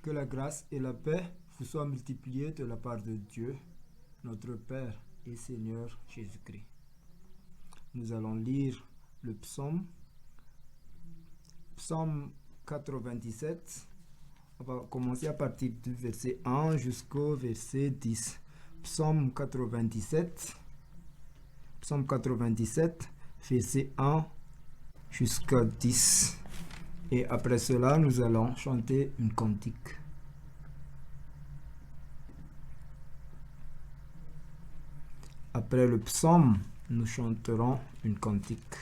Que la grâce et la paix vous soient multipliées de la part de Dieu, notre Père et Seigneur Jésus-Christ. Nous allons lire le psaume 97. On va commencer à partir du verset 1 jusqu'au verset 10. Psaume 97, verset 1 jusqu'à 10. Et après cela, nous allons chanter une cantique. Après le psaume, nous chanterons une cantique.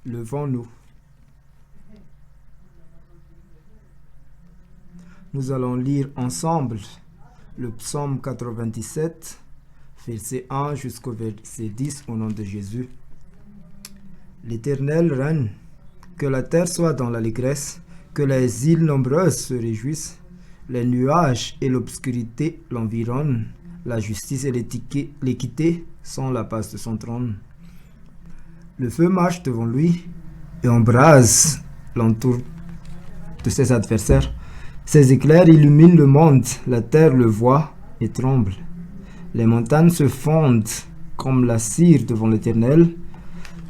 Levons-nous. Nous allons lire ensemble le psaume 97, verset 1 jusqu'au verset 10 au nom de Jésus. L'Éternel règne, que la terre soit dans l'allégresse, que les îles nombreuses se réjouissent, les nuages et l'obscurité l'environnent, la justice et l'équité sont la base de son trône. Le feu marche devant lui et embrase l'entour de ses adversaires. Ses éclairs illuminent le monde, la terre le voit et tremble. Les montagnes se fondent comme la cire devant l'Éternel,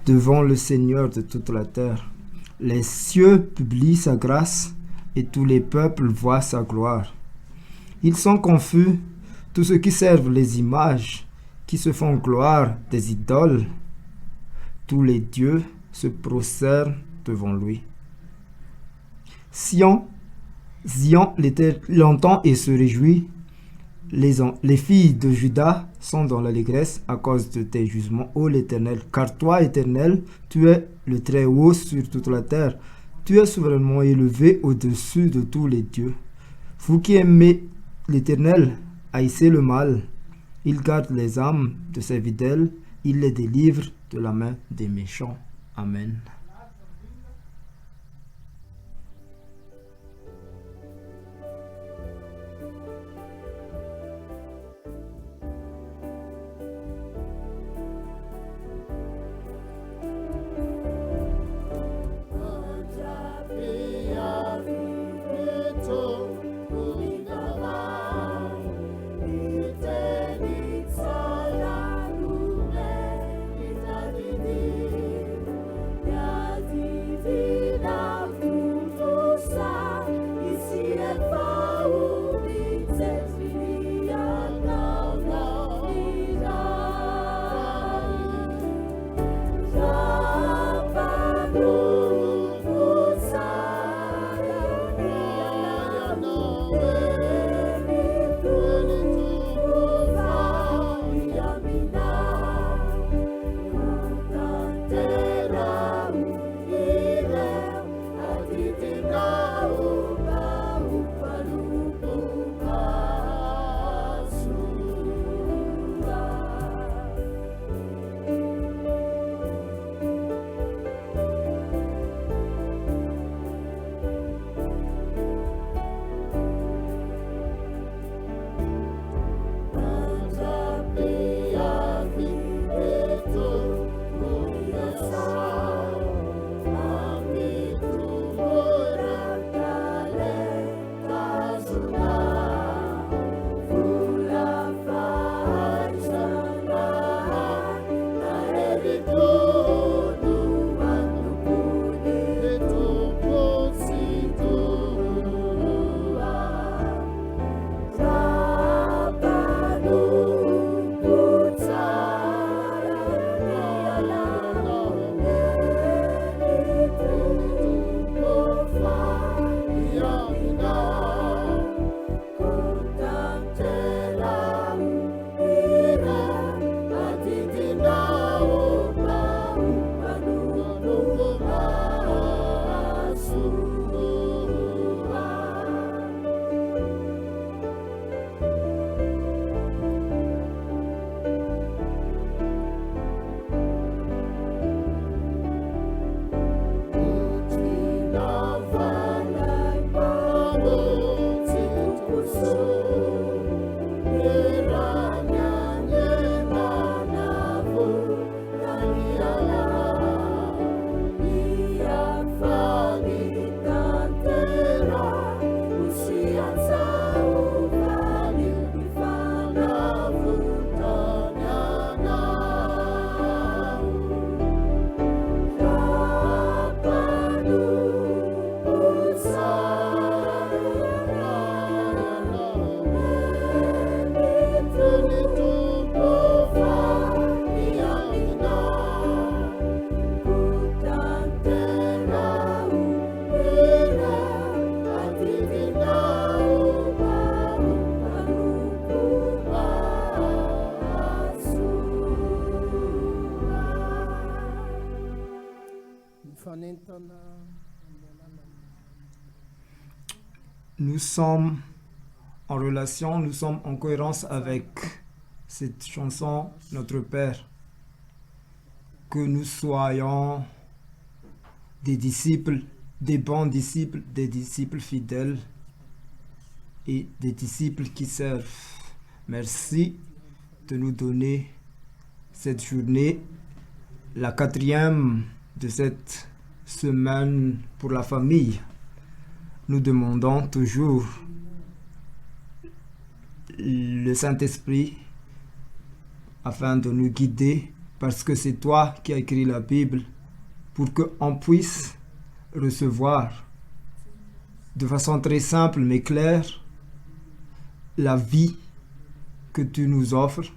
devant le Seigneur de toute la terre. Les cieux publient sa grâce et tous les peuples voient sa gloire. Ils sont confus, tous ceux qui servent les images, qui se font gloire des idoles. Tous les dieux se prosternent devant lui. Zion l'entend et se réjouit. Les filles de Juda sont dans l'allégresse à cause de tes jugements, ô l'Éternel. Car toi, Éternel, tu es le Très-Haut sur toute la terre. Tu es souverainement élevé au-dessus de tous les dieux. Vous qui aimez l'Éternel, haïssez le mal. Il garde les âmes de ses fidèles. Il les délivre de la main des méchants. Amen. Yeah. Nous sommes en relation, nous sommes en cohérence avec cette chanson, Notre Père. Que nous soyons des disciples, des bons disciples, des disciples fidèles et des disciples qui servent. Merci de nous donner cette journée, la 4e de cette semaine pour la famille. Nous demandons toujours le Saint-Esprit afin de nous guider, parce que c'est toi qui as écrit la Bible, pour qu'on puisse recevoir de façon très simple mais claire la vie que tu nous offres,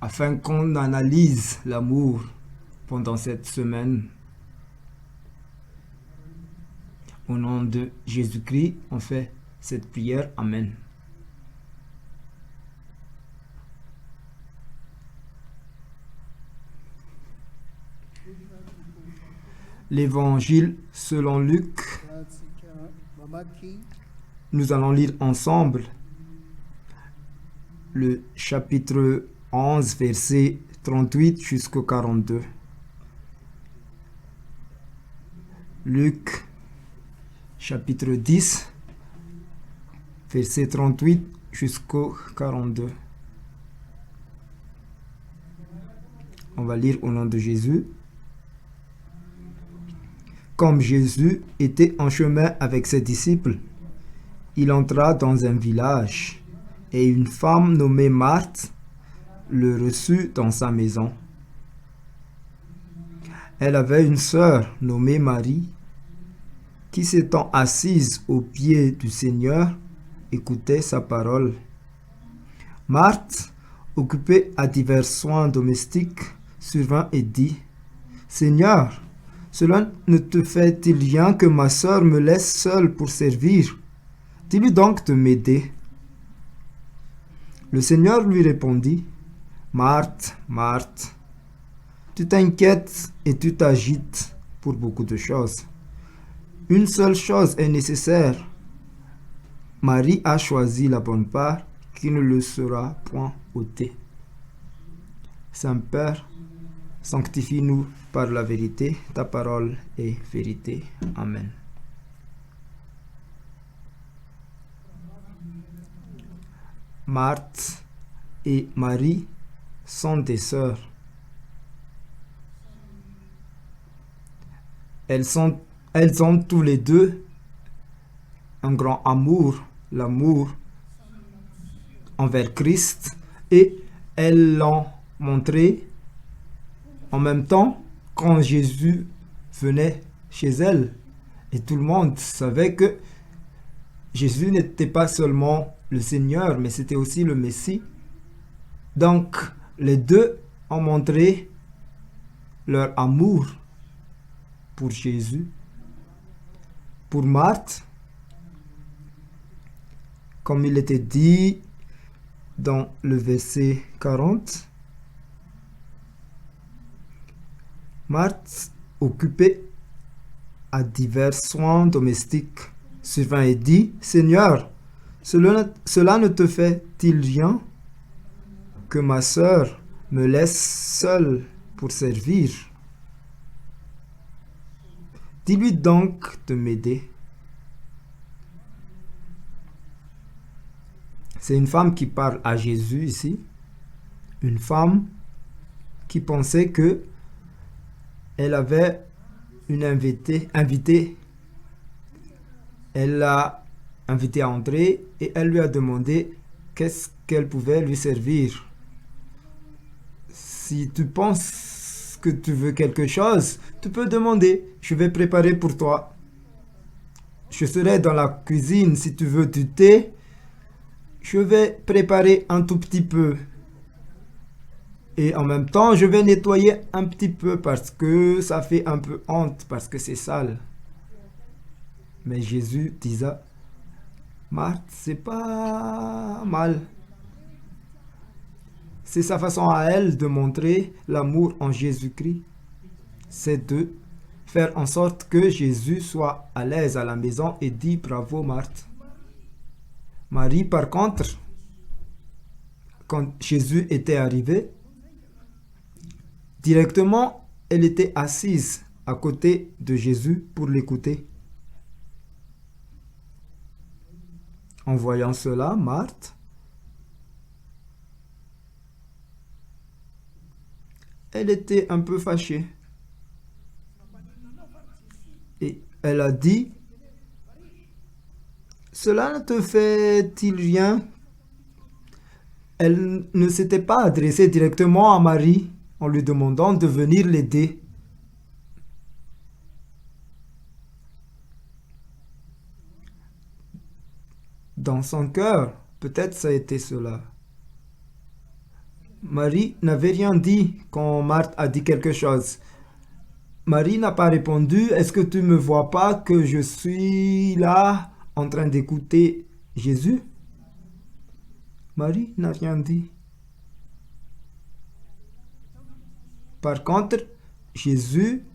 afin qu'on analyse l'amour pendant cette semaine. Au nom de Jésus-Christ, on fait cette prière. Amen. L'Évangile selon Luc. Nous allons lire ensemble le chapitre 11, verset 38 jusqu'au 42. Luc, chapitre 10, verset 38 jusqu'au 42. On va lire au nom de Jésus. Comme Jésus était en chemin avec ses disciples, il entra dans un village, et une femme nommée Marthe le reçut dans sa maison. Elle avait une sœur nommée Marie, qui s'étant assise aux pieds du Seigneur, écoutait sa parole. Marthe, occupée à divers soins domestiques, survint et dit : Seigneur, cela ne te fait-il rien que ma sœur me laisse seule pour servir ? Dis-lui donc de m'aider. Le Seigneur lui répondit : Marthe, Marthe, tu t'inquiètes et tu t'agites pour beaucoup de choses. Une seule chose est nécessaire. Marie a choisi la bonne part qui ne le sera point ôtée. Saint-Père, sanctifie-nous par la vérité. Ta parole est vérité. Amen. Marthe et Marie sont des sœurs. Elles ont tous les deux un grand amour, l'amour envers Christ, et elles l'ont montré en même temps quand Jésus venait chez elles. Et tout le monde savait que Jésus n'était pas seulement le Seigneur, mais c'était aussi le Messie. Donc, les deux ont montré leur amour pour Jésus. Pour Marthe, comme il était dit dans le verset 40, Marthe, occupée à divers soins domestiques, survint et dit : Seigneur, cela ne te fait-il rien que ma sœur me laisse seule pour servir ? Dis-lui donc de m'aider. C'est une femme qui parle à Jésus ici. Une femme qui pensait que elle avait une invitée. Elle l'a invitée à entrer et elle lui a demandé qu'est-ce qu'elle pouvait lui servir. Si tu penses que tu veux quelque chose, tu peux demander. Je vais préparer pour toi. Je serai dans la cuisine. Si tu veux du thé, je vais préparer un tout petit peu. Et en même temps, je vais nettoyer un petit peu parce que ça fait un peu honte, parce que c'est sale. Mais Jésus disait : Marthe, c'est pas mal. C'est sa façon à elle de montrer l'amour en Jésus-Christ. c'est de faire en sorte que Jésus soit à l'aise à la maison et dit bravo Marthe. Marie, par contre, quand Jésus était arrivé, directement, elle était assise à côté de Jésus pour l'écouter. En voyant cela, Marthe, elle était un peu fâchée. Et elle a dit, cela ne te fait-il rien? Elle ne s'était pas adressée directement à Marie en lui demandant de venir l'aider. Dans son cœur, peut-être ça a été cela. Marie n'avait rien dit quand Marthe a dit quelque chose. Marie n'a pas répondu, est-ce que tu ne me vois pas que je suis là en train d'écouter Jésus? Marie n'a rien dit. Par contre, Jésus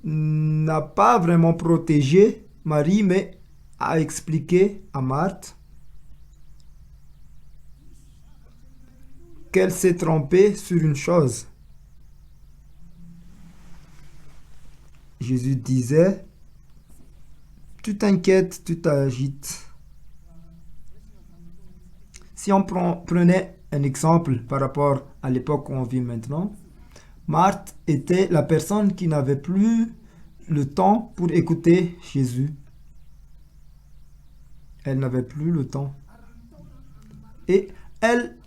n'a pas vraiment protégé Marie, mais a expliqué à Marthe qu'elle s'est trompée sur une chose. Jésus disait, tu t'inquiètes, tu t'agites. Si on prenait un exemple par rapport à l'époque où on vit maintenant, Marthe était la personne qui n'avait plus le temps pour écouter Jésus. Elle n'avait plus le temps. Et elle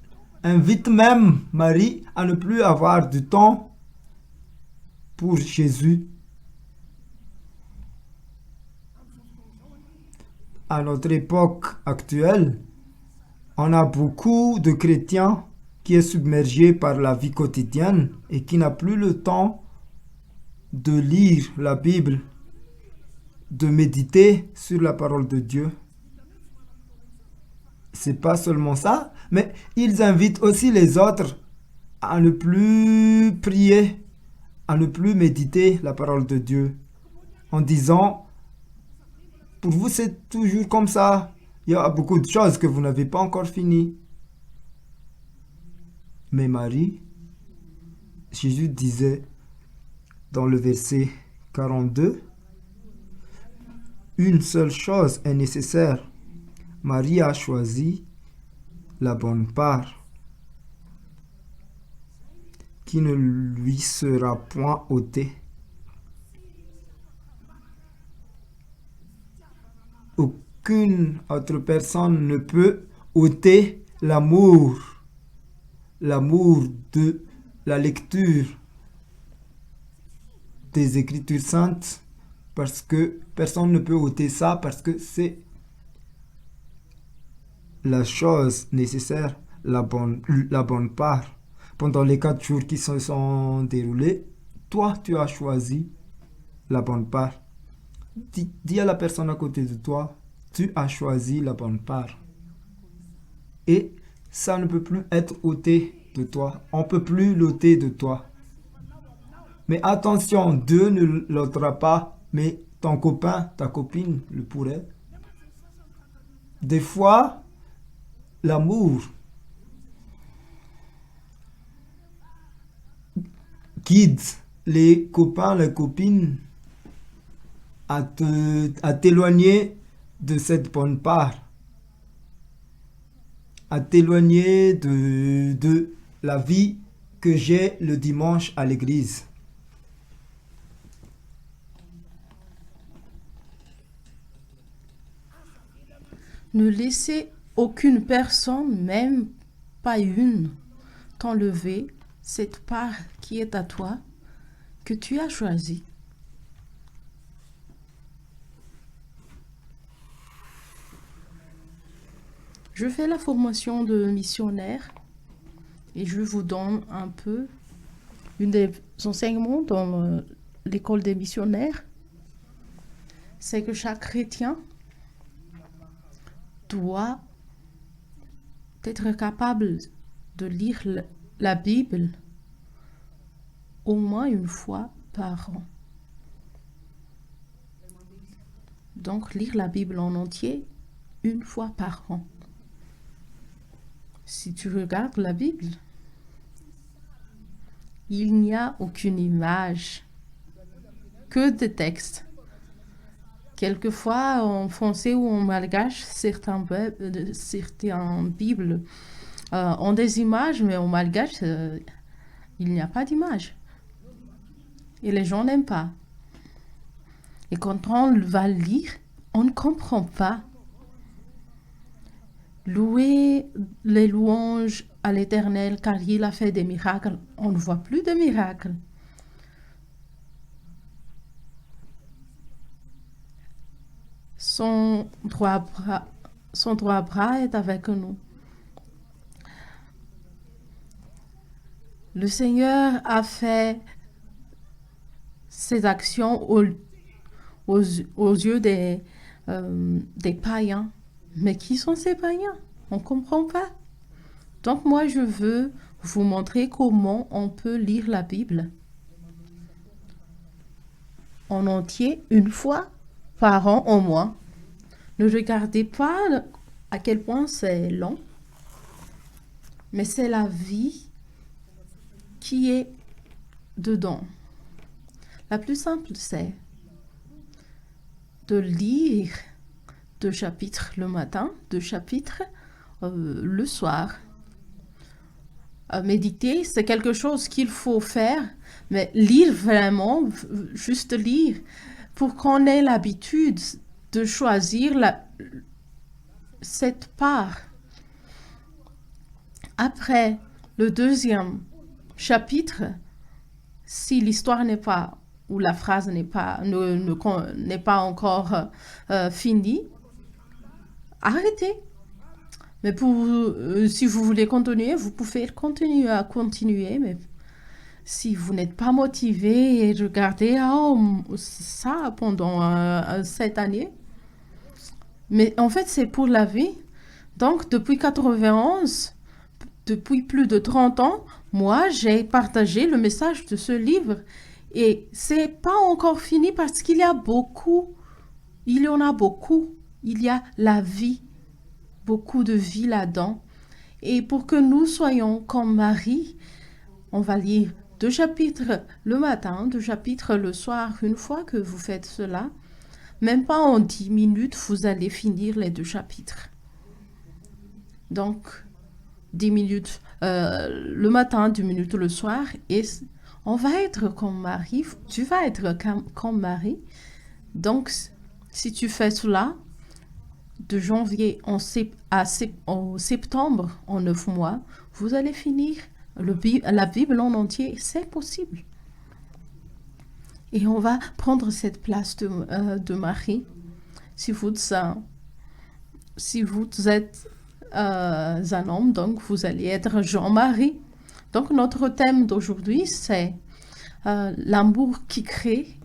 invite même Marie à ne plus avoir du temps pour Jésus. À notre époque actuelle, on a beaucoup de chrétiens qui est submergé par la vie quotidienne et qui n'a plus le temps de lire la Bible, de méditer sur la parole de Dieu. C'est pas seulement ça, mais ils invitent aussi les autres à ne plus prier, à ne plus méditer la parole de Dieu, en disant, pour vous c'est toujours comme ça, il y a beaucoup de choses que vous n'avez pas encore finies. Mais Marie, Jésus disait dans le verset 42, une seule chose est nécessaire. Marie a choisi la bonne part, qui ne lui sera point ôtée. Aucune autre personne ne peut ôter l'amour de la lecture des Écritures saintes, parce que personne ne peut ôter ça, parce que c'est la chose nécessaire, la bonne part. Pendant les 4 jours qui se sont déroulés, toi, tu as choisi la bonne part. Dis à la personne à côté de toi, tu as choisi la bonne part. Et ça ne peut plus être ôté de toi. On ne peut plus l'ôter de toi. Mais attention, Dieu ne l'ôtera pas, mais ton copain, ta copine le pourrait. Des fois, l'amour guide les copains, les copines à t'éloigner de cette bonne part, à t'éloigner de la vie que j'ai le dimanche à l'église. Ne laissez aucune personne, même pas une, t'enlever cette part qui est à toi, que tu as choisie. Je fais la formation de missionnaire et je vous donne un peu une des enseignements dans l'école des missionnaires. C'est que chaque chrétien doit être capable de lire la Bible au moins une fois par an. Donc, lire la Bible en entier une fois par an. Si tu regardes la Bible, il n'y a aucune image, que des textes. Quelquefois, en français ou en malgache, certaines Bibles ont des images, mais en malgache, il n'y a pas d'image. Et les gens n'aiment pas. Et quand on va lire, on ne comprend pas. Louer les louanges à l'Éternel car il a fait des miracles. On ne voit plus de miracles. Son droit bras est avec nous. Le Seigneur a fait ses actions aux yeux des païens. Mais qui sont ces païens? On ne comprend pas. Donc moi, je veux vous montrer comment on peut lire la Bible en entier une fois par an au moins. Ne regardez pas à quel point c'est long, mais c'est la vie qui est dedans. La plus simple, c'est de lire 2 chapitres le matin, 2 chapitres le soir. Méditer, c'est quelque chose qu'il faut faire, mais lire vraiment, juste lire, pour qu'on ait l'habitude de choisir cette part. Après le 2e chapitre, si l'histoire n'est pas, ou la phrase n'est pas encore finie, arrêtez. Mais si vous voulez continuer, vous pouvez continuer, mais si vous n'êtes pas motivé et regardez ça pendant cette année, mais en fait c'est pour la vie. Donc depuis 91, depuis plus de 30 ans, moi j'ai partagé le message de ce livre et c'est pas encore fini parce qu'il y en a beaucoup, il y a la vie. Beaucoup de vie là-dedans. Et pour que nous soyons comme Marie, on va lire 2 chapitres le matin, 2 chapitres le soir. Une fois que vous faites cela, même pas en 10 minutes, vous allez finir les 2 chapitres. Donc, 10 minutes le matin, 10 minutes le soir. Et on va être comme Marie. Tu vas être comme Marie. Donc, si tu fais cela, de janvier au septembre, en 9 mois, vous allez finir la Bible en entier. C'est possible. Et on va prendre cette place de Marie. Si vous êtes un homme, donc vous allez être Jean-Marie. Donc notre thème d'aujourd'hui, c'est l'amour qui crée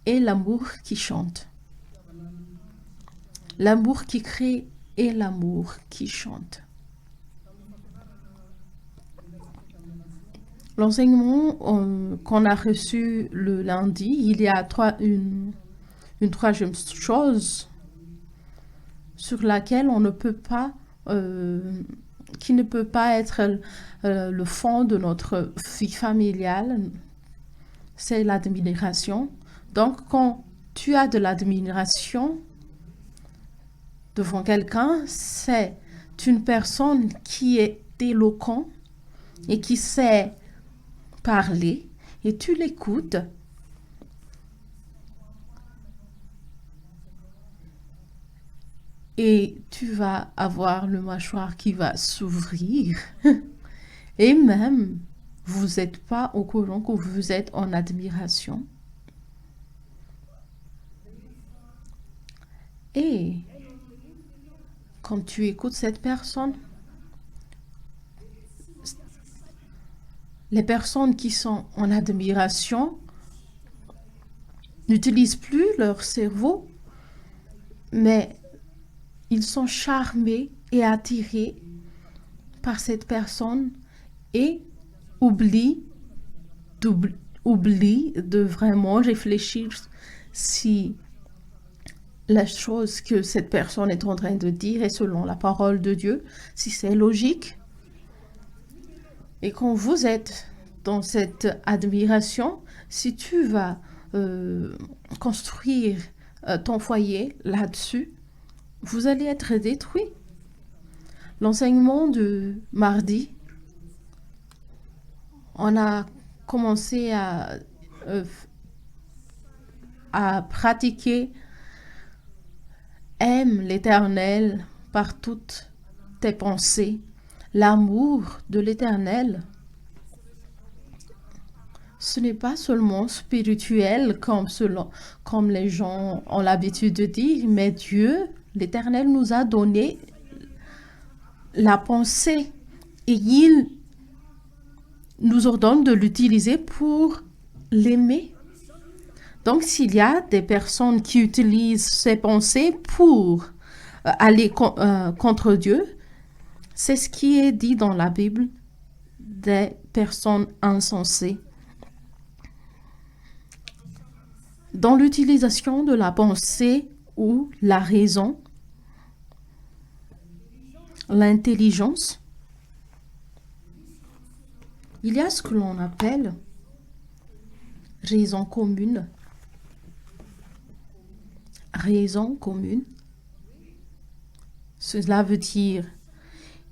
et l'amour qui chante. L'amour qui crée et l'amour qui chante. L'enseignement qu'on a reçu le lundi, il y a une 3e chose sur laquelle on ne peut pas, qui ne peut pas être le fond de notre vie familiale, c'est l'admiration. Donc quand tu as de l'admiration devant quelqu'un, c'est une personne qui est éloquente et qui sait parler et tu l'écoutes. Et tu vas avoir le mâchoire qui va s'ouvrir. Et même, vous n'êtes pas au courant que vous êtes en admiration. Et quand tu écoutes cette personne, les personnes qui sont en admiration n'utilisent plus leur cerveau, mais ils sont charmés et attirés par cette personne et oublient oublie de vraiment réfléchir si la chose que cette personne est en train de dire est selon la parole de Dieu, si c'est logique. Et quand vous êtes dans cette admiration, si tu vas construire ton foyer là-dessus, vous allez être détruit. L'enseignement de mardi, on a commencé à pratiquer aime l'Éternel par toutes tes pensées. L'amour de l'Éternel, ce n'est pas seulement spirituel comme les gens ont l'habitude de dire, mais Dieu, l'Éternel, nous a donné la pensée et il nous ordonne de l'utiliser pour l'aimer. Donc, s'il y a des personnes qui utilisent ces pensées pour aller contre Dieu, c'est ce qui est dit dans la Bible des personnes insensées. Dans l'utilisation de la pensée ou la raison, l'intelligence, il y a ce que l'on appelle raison commune. Raison commune, cela veut dire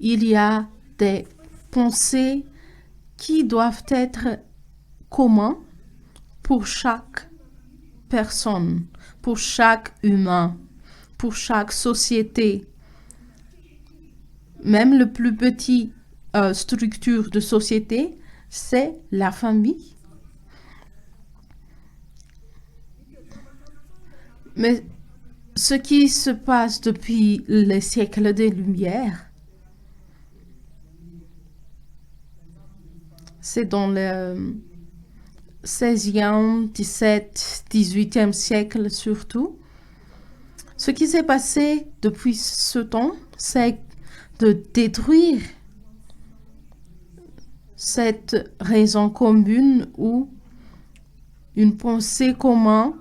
il y a des pensées qui doivent être communes pour chaque personne, pour chaque humain, pour chaque société. Même le plus petit structure de société, c'est la famille. Mais ce qui se passe depuis les siècles des Lumières, c'est dans le 16e, 17, 18e siècle surtout. Ce qui s'est passé depuis ce temps, c'est de détruire cette raison commune ou une pensée commune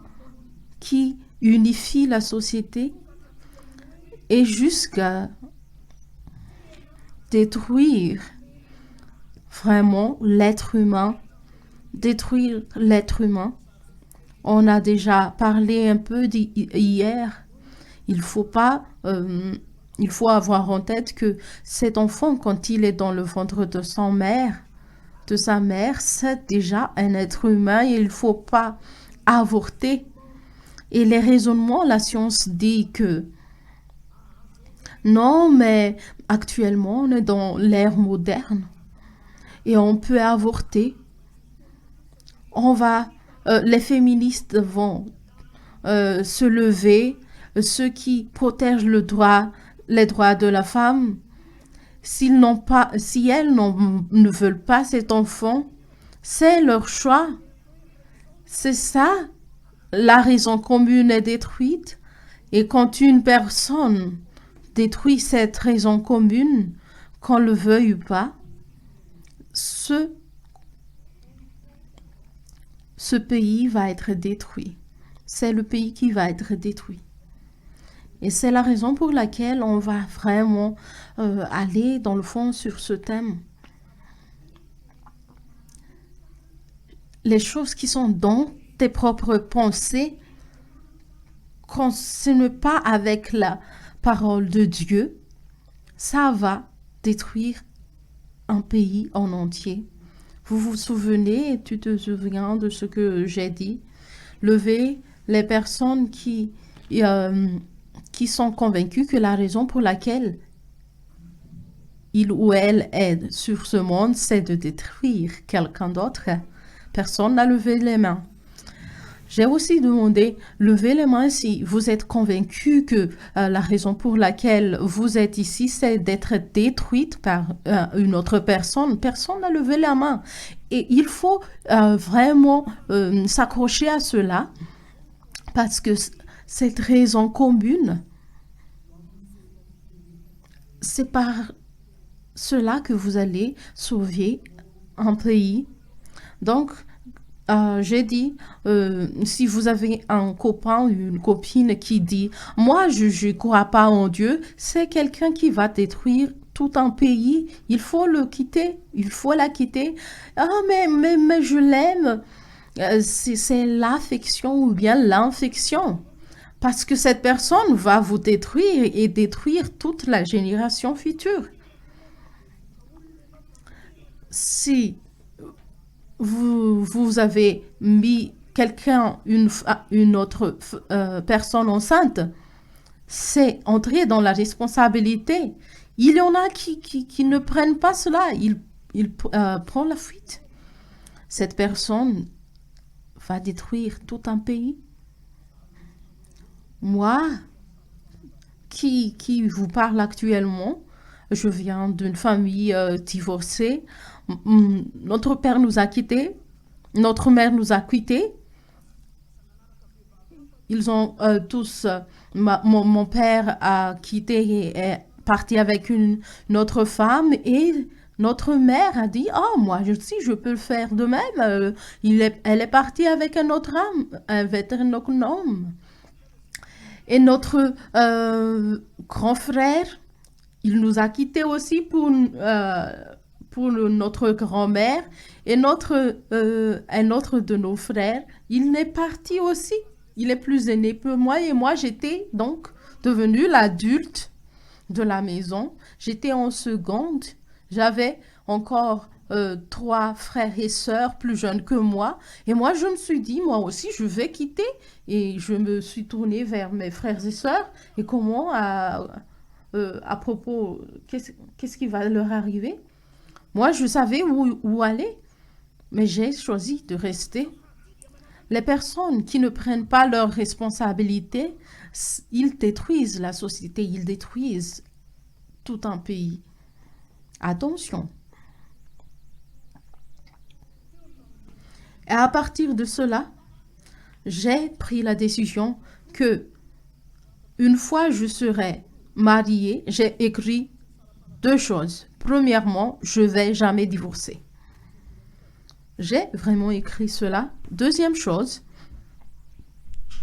qui unifie la société et jusqu'à détruire vraiment l'être humain, détruire l'être humain. On a déjà parlé un peu hier. Il faut avoir en tête que cet enfant, quand il est dans le ventre de sa mère, c'est déjà un être humain et il ne faut pas avorter. Et les raisonnements, la science dit que non, mais actuellement, on est dans l'ère moderne et on peut avorter. Les féministes vont se lever, ceux qui protègent les droits de la femme, si elles ne veulent pas cet enfant, c'est leur choix. C'est ça. La raison commune est détruite et quand une personne détruit cette raison commune, qu'on le veuille ou pas, ce pays va être détruit. C'est le pays qui va être détruit. Et c'est la raison pour laquelle on va vraiment aller dans le fond sur ce thème. Les choses qui sont dans tes propres pensées, quand ce n'est pas avec la parole de Dieu, ça va détruire un pays en entier. Vous vous souvenez, tu te souviens de ce que j'ai dit? Lever les personnes qui sont convaincues que la raison pour laquelle il ou elle est sur ce monde, c'est de détruire quelqu'un d'autre. Personne n'a levé les mains. J'ai aussi demandé, levez les mains si vous êtes convaincu que la raison pour laquelle vous êtes ici, c'est d'être détruite par une autre personne. Personne n'a levé la main. Et il faut vraiment s'accrocher à cela parce que cette raison commune, c'est par cela que vous allez sauver un pays. Donc, j'ai dit, si vous avez un copain ou une copine qui dit, moi, je ne crois pas en Dieu, c'est quelqu'un qui va détruire tout un pays, il faut le quitter, il faut la quitter. Ah, mais je l'aime. C'est l'affection ou bien l'infection. Parce que cette personne va vous détruire et détruire toute la génération future. Si vous avez mis quelqu'un, une autre personne enceinte, c'est entrer dans la responsabilité. Il y en a qui ne prennent pas cela, ils prennent la fuite. Cette personne va détruire tout un pays. Moi, qui vous parle actuellement, je viens d'une famille divorcée. Notre père nous a quittés, notre mère nous a quittés. Ils ont tous, mon père a quitté et est parti avec une autre femme et notre mère a dit, oh, moi aussi je peux le faire de même. Elle est partie avec un autre homme, avec un autre homme. Et notre grand frère, il nous a quittés aussi pour notre grand-mère. Et un autre de nos frères, il est parti aussi. Il est plus aîné que moi et moi, j'étais donc devenue l'adulte de la maison. J'étais en seconde. J'avais encore 3 frères et sœurs plus jeunes que moi. Et moi, je me suis dit, moi aussi, je vais quitter. Et je me suis tournée vers mes frères et sœurs. Et comment, à propos, qu'est-ce qui va leur arriver? Moi, je savais où aller. Mais j'ai choisi de rester. Les personnes qui ne prennent pas leurs responsabilités, ils détruisent la société, ils détruisent tout un pays. Attention. Et à partir de cela, j'ai pris la décision que une fois je serai mariée, j'ai écrit 2 choses. Premièrement, je ne vais jamais divorcer. J'ai vraiment écrit cela. Deuxième chose,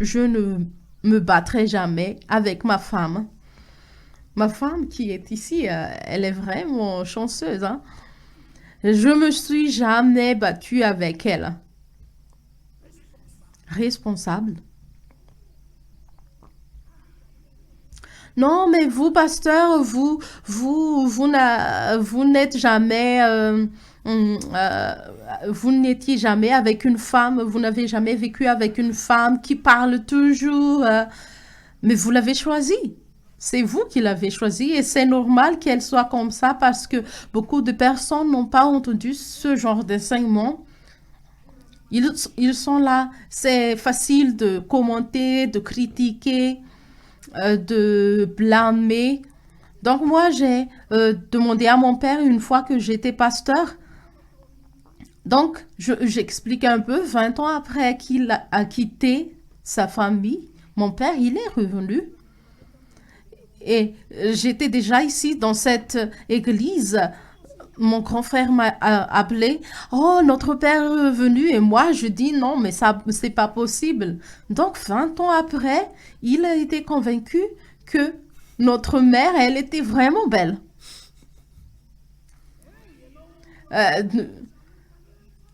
je ne me battrai jamais avec ma femme. Ma femme qui est ici, elle est vraiment chanceuse. Hein? Je me suis jamais battue avec elle. Responsable. Non, mais vous, pasteur, vous n'êtes jamais... vous n'étiez jamais avec une femme, vous n'avez jamais vécu avec une femme qui parle toujours, mais vous l'avez choisie. C'est vous qui l'avez choisie et c'est normal qu'elle soit comme ça parce que beaucoup de personnes n'ont pas entendu ce genre d'enseignement. Ils sont là, c'est facile de commenter, de critiquer, de blâmer. Donc moi, j'ai demandé à mon père une fois que j'étais pasteur. Donc, j'explique un peu. 20 ans après qu'il a quitté sa famille, mon père, il est revenu. Et j'étais déjà ici dans cette église. Mon grand frère m'a appelé. Oh, notre père est revenu. Et moi, je dis non, mais ça, c'est pas possible. Donc, 20 ans après, il a été convaincu que notre mère, elle était vraiment belle.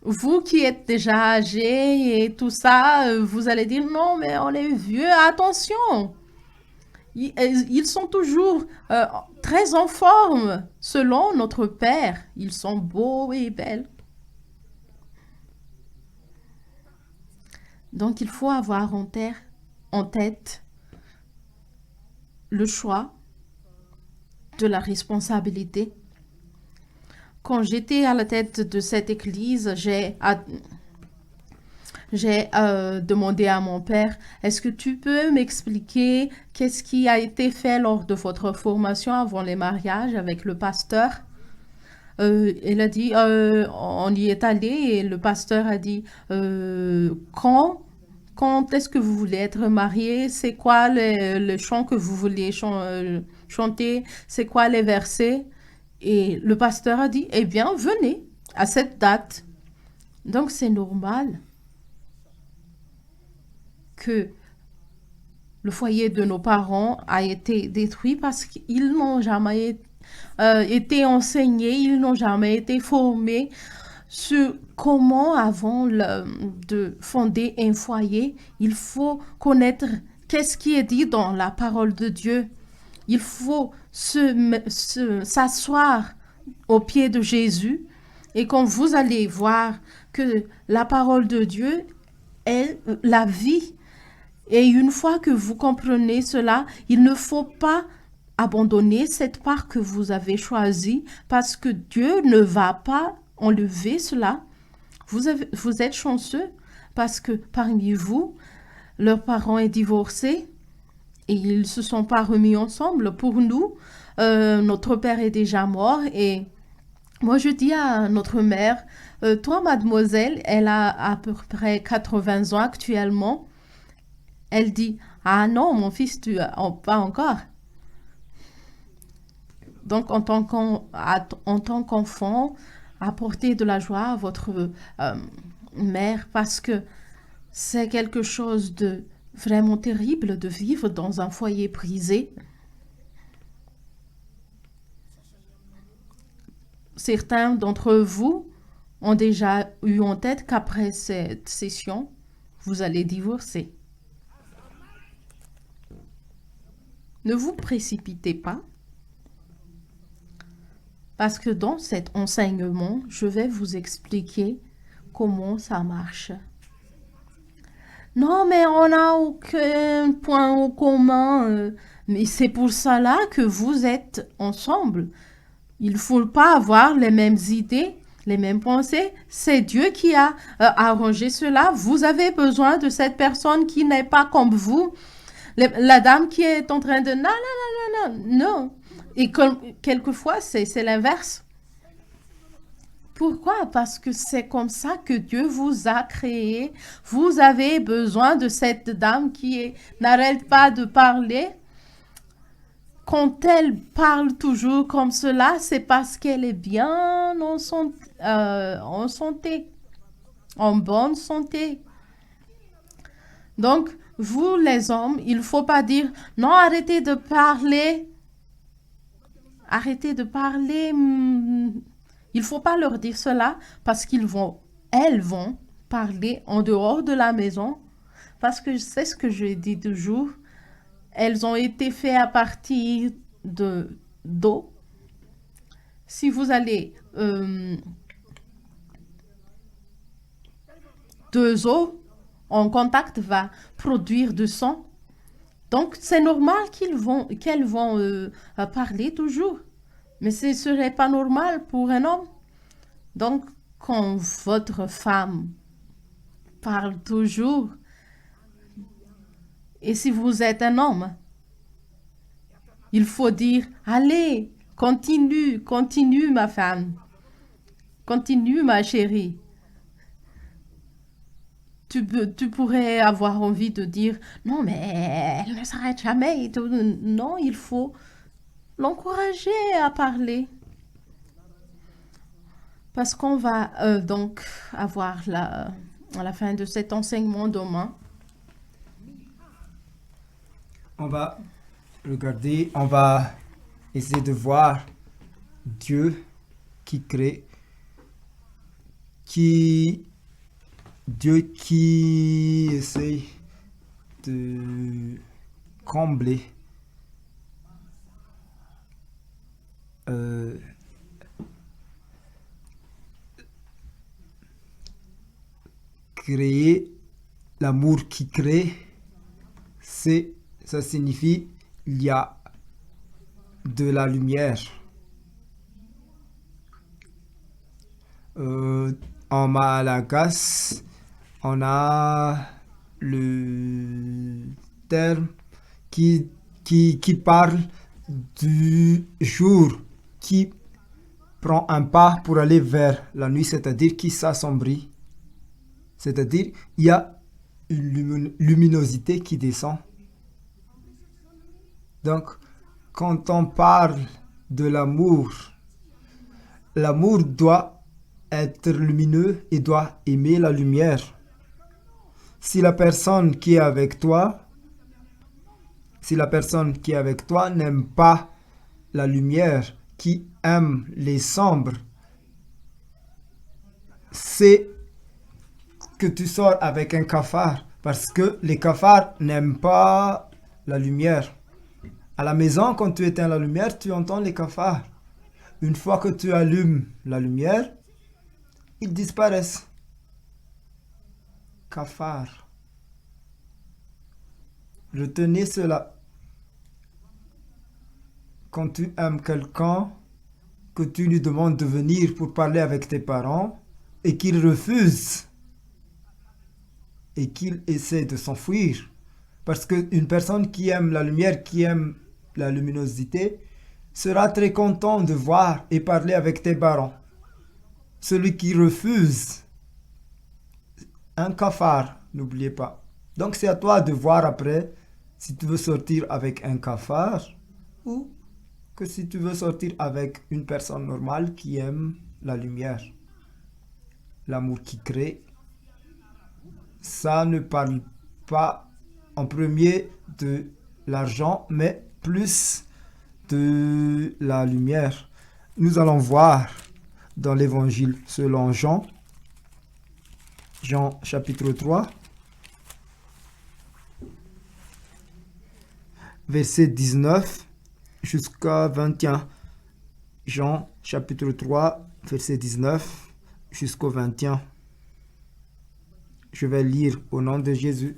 Vous qui êtes déjà âgé et tout ça, vous allez dire non, mais on est vieux. Attention, ils sont toujours très en forme. Selon notre père, ils sont beaux et belles. Donc il faut avoir en tête le choix de la responsabilité. Quand j'étais à la tête de cette église, j'ai demandé à mon père, est-ce que tu peux m'expliquer qu'est-ce qui a été fait lors de votre formation avant les mariages avec le pasteur? Il a dit, on y est allé et le pasteur a dit, quand est-ce que vous voulez être marié? C'est quoi le chant que vous voulez chanter? C'est quoi les versets? Et le pasteur a dit, eh bien, venez à cette date. Donc, c'est normal que le foyer de nos parents a été détruit parce qu'ils n'ont jamais été enseignés, ils n'ont jamais été formés sur comment, avant de fonder un foyer, il faut connaître qu'est-ce qui est dit dans la parole de Dieu. Il faut s'asseoir au pied de Jésus et quand vous allez voir que la parole de Dieu est la vie. Et une fois que vous comprenez cela, il ne faut pas abandonner cette part que vous avez choisie parce que Dieu ne va pas enlever cela. Vous êtes chanceux parce que parmi vous, leurs parents sont divorcés et ils ne se sont pas remis ensemble. Pour nous, notre père est déjà mort et moi je dis à notre mère, toi mademoiselle, elle a à peu près 80 ans actuellement. Elle dit, ah non, mon fils, pas encore. Donc, en tant qu'enfant, apportez de la joie à votre mère parce que c'est quelque chose de vraiment terrible de vivre dans un foyer brisé. Certains d'entre vous ont déjà eu en tête qu'après cette session, vous allez divorcer. Ne vous précipitez pas, parce que dans cet enseignement, je vais vous expliquer comment ça marche. Non, mais on n'a aucun point en commun. Mais c'est pour cela que vous êtes ensemble. Il ne faut pas avoir les mêmes idées, les mêmes pensées. C'est Dieu qui a arrangé cela. Vous avez besoin de cette personne qui n'est pas comme vous. La dame qui est en train de non. Et quelquefois, c'est l'inverse. Pourquoi? Parce que c'est comme ça que Dieu vous a créé. Vous avez besoin de cette dame qui n'arrête pas de parler. Quand elle parle toujours comme cela, c'est parce qu'elle est bien en santé, en bonne santé. Donc, vous les hommes, il ne faut pas dire « Non, arrêtez de parler. Arrêtez de parler. » Il ne faut pas leur dire cela parce elles vont parler en dehors de la maison. Parce que c'est ce que je dis toujours. Elles ont été faites à partir d'eau. Si vous allez deux eaux en contact va produire du sang. Donc, c'est normal qu'elles vont parler toujours. Mais ce ne serait pas normal pour un homme. Donc, quand votre femme parle toujours, et si vous êtes un homme, il faut dire, allez, continue ma femme, continue ma chérie. Tu pourrais avoir envie de dire, non, mais elle ne s'arrête jamais. Non, il faut l'encourager à parler. Parce qu'on va donc avoir à la fin de cet enseignement demain. On va regarder, on va essayer de voir Dieu qui crée, Dieu qui essaie de combler créer, l'amour qui crée, ça signifie il y a de la lumière. En malagasy, on a le terme qui parle du jour qui prend un pas pour aller vers la nuit, c'est-à-dire qui s'assombrit. C'est-à-dire il y a une luminosité qui descend. Donc, quand on parle de l'amour doit être lumineux et doit aimer la lumière. Si la personne qui est avec toi, n'aime pas la lumière, qui aime les sombres, c'est que tu sors avec un cafard, parce que les cafards n'aiment pas la lumière. À la maison, quand tu éteins la lumière, tu entends les cafards. Une fois que tu allumes la lumière, ils disparaissent. Cafards. Retenez cela. Quand tu aimes quelqu'un, que tu lui demandes de venir pour parler avec tes parents, et qu'il refuse, et qu'il essaie de s'enfuir, parce qu'une personne qui aime la lumière, qui aime la luminosité, sera très content de voir et parler avec tes parents. Celui qui refuse, un cafard, n'oubliez pas. Donc c'est à toi de voir après si tu veux sortir avec un cafard ou que si tu veux sortir avec une personne normale qui aime la lumière. L'amour qui crée, ça ne parle pas en premier de l'argent, mais plus de la lumière. Nous allons voir dans l'évangile selon Jean, Jean chapitre 3, verset 19 jusqu'à 21. Jean chapitre 3, verset 19 jusqu'au 21. Je vais lire au nom de Jésus.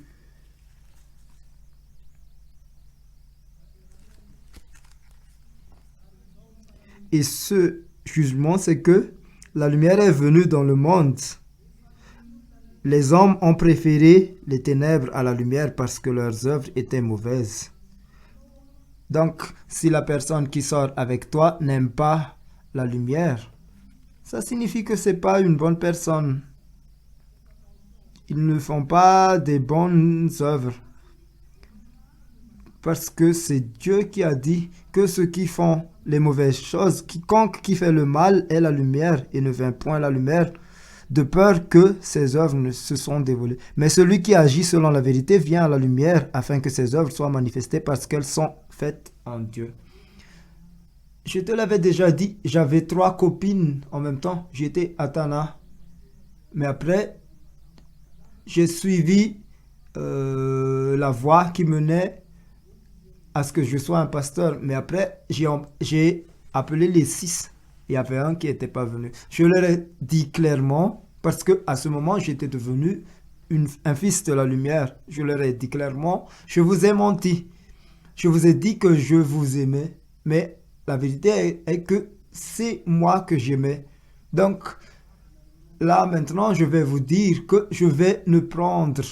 Et ce jugement, c'est que la lumière est venue dans le monde. Les hommes ont préféré les ténèbres à la lumière parce que leurs œuvres étaient mauvaises. Donc, si la personne qui sort avec toi n'aime pas la lumière, ça signifie que c'est pas une bonne personne. Ils ne font pas des bonnes œuvres. Parce que c'est Dieu qui a dit que ceux qui font les mauvaises choses, quiconque qui fait le mal est la lumière et ne vint point la lumière, de peur que ses œuvres ne se sont dévoilées. Mais celui qui agit selon la vérité vient à la lumière afin que ses œuvres soient manifestées parce qu'elles sont faites en Dieu. Je te l'avais déjà dit, j'avais 3 copines en même temps. J'étais à Tana. Mais après, j'ai suivi la voie qui menait à ce que je sois un pasteur. Mais après, j'ai appelé les 6. Il y avait un qui n'était pas venu. Je leur ai dit clairement, parce qu'à ce moment, j'étais devenu un fils de la lumière. Je leur ai dit clairement, je vous ai menti. Je vous ai dit que je vous aimais. Mais la vérité est que c'est moi que j'aimais. Donc, là, maintenant, je vais vous dire que je vais ne prendre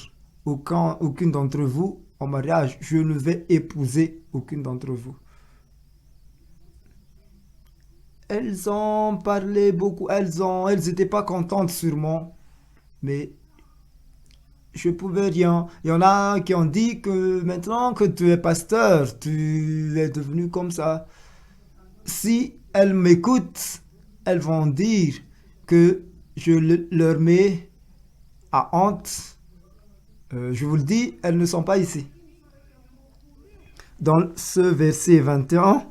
aucune d'entre vous en mariage. Je ne vais épouser aucune d'entre vous. Elles ont parlé beaucoup. Elles n'étaient pas contentes sûrement. Mais je pouvais rien. Il y en a qui ont dit que maintenant que tu es pasteur, tu es devenu comme ça. Si elles m'écoutent, elles vont dire que je leur mets à honte. Je vous le dis, elles ne sont pas ici. Dans ce verset 21,